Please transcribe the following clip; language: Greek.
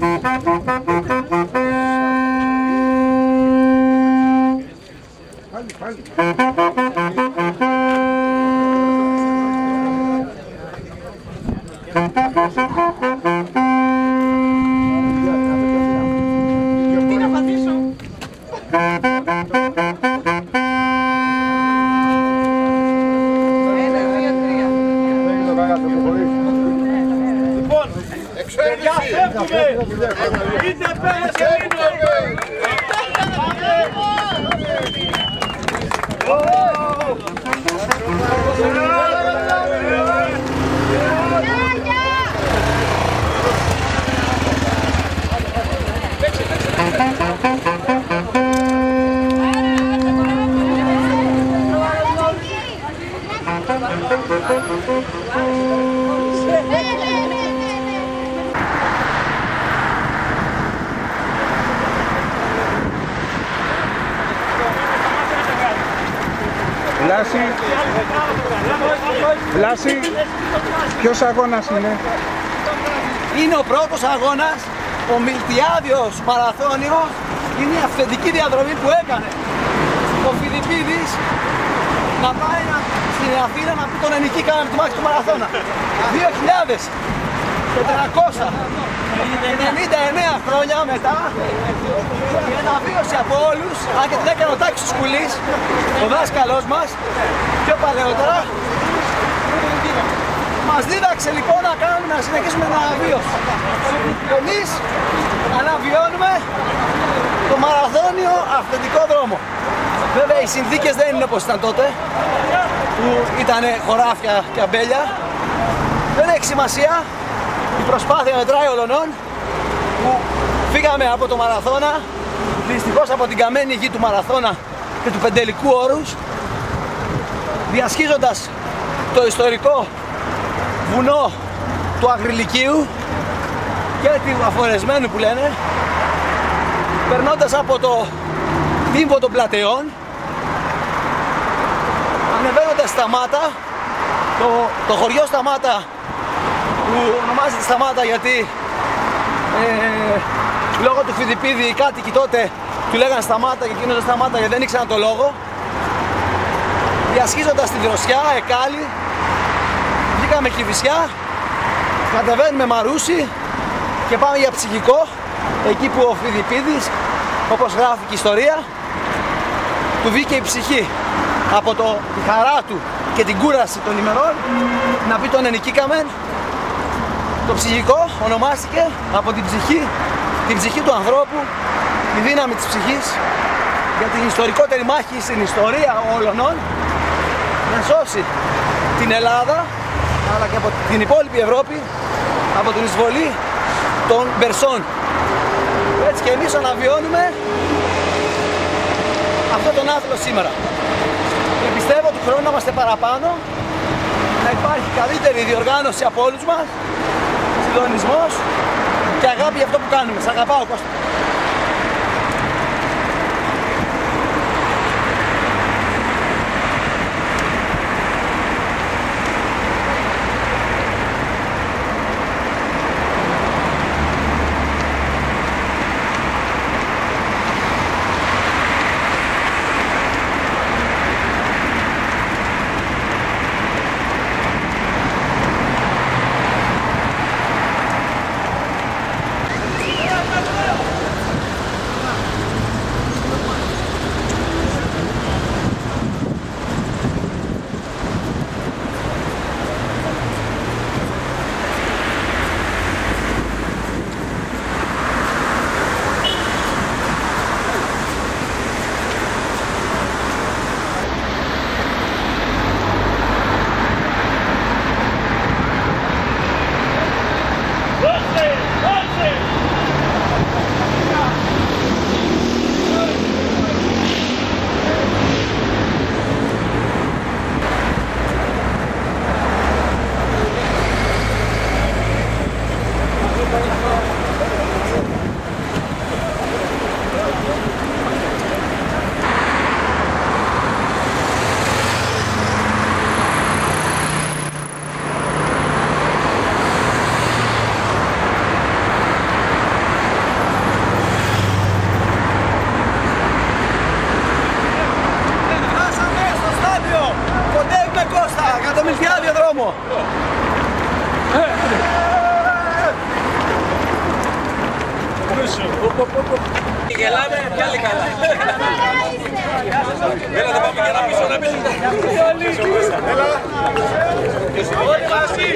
Τι να πατήσω. Λοιπόν, παιδιά φεύγουμε. Είτε πέρας και Βλάση, ποιος αγώνας είναι? Είναι ο πρώτος αγώνας, ο Μιλτιάδιος Μαραθώνιος, είναι η αυθεντική διαδρομή που έκανε ο Φιλιππίδης να πάει στην Αθήνα να πει τον ενικήκαμε του μάχη του Μαραθώνα. 2.499 χρόνια μετά και αναβίωσε από όλους, αν και την έκανε ο Τάκης του Σκουλής, ο δάσκαλός μας, πιο παλαιότερα. Μας δίδαξε λοιπόν να συνεχίσουμε την αναβίωση. Εμείς αναβιώνουμε το μαραθώνιο αυθεντικό δρόμο. Βέβαια οι συνθήκες δεν είναι όπως ήταν τότε, που ήταν χωράφια και αμπέλια. Δεν έχει σημασία, η προσπάθεια μετράει ολονών, που φύγαμε από το Μαραθώνα, δυστυχώς από την καμένη γη του Μαραθώνα και του Πεντελικού όρους, διασχίζοντας το ιστορικό βουνό του Αγριλικίου και του Αφορεσμένου που λένε, περνώντας από το τύμβο των Πλατεών, ανεβαίνοντας Σταμάτα, το χωριό Σταμάτα, που ονομάζεται Σταμάτα γιατί λόγω του Φιλιππίδη οι κάτοικοι τότε του λέγανε Σταμάτα και εκείνος Σταμάτα γιατί δεν ήξεραν το λόγο. Διασχίζοντας τη Δροσιά, Εκάλη, βγήκαμε Κηφισιά, κατεβαίνουμε Μαρούσι και πάμε για Ψυχικό, εκεί που ο Φιλιππίδης, όπως γράφει και η ιστορία, του βγήκε η ψυχή από τη χαρά του και την κούραση των ημερών να πει τον ενικήκαμεν. Το Ψυχικό ονομάστηκε από την ψυχή του ανθρώπου, τη δύναμη της ψυχής, για την ιστορικότερη μάχη στην ιστορία όλων να σώσει την Ελλάδα αλλά και από την υπόλοιπη Ευρώπη από την εισβολή των Περσών. Έτσι και εμείς αναβιώνουμε αυτόν τον άθλο σήμερα. Και πιστεύω του χρόνου να είμαστε παραπάνω, να υπάρχει καλύτερη διοργάνωση από όλους μας, συντονισμός και αγάπη για αυτό που κάνουμε. Σ' αγαπάω, Κώστα. Γελάμε, κι άλλοι καλά. Έλα, θα πάμε και ένα πίσω, να πίσω. Έλα. Όλοι μαζί.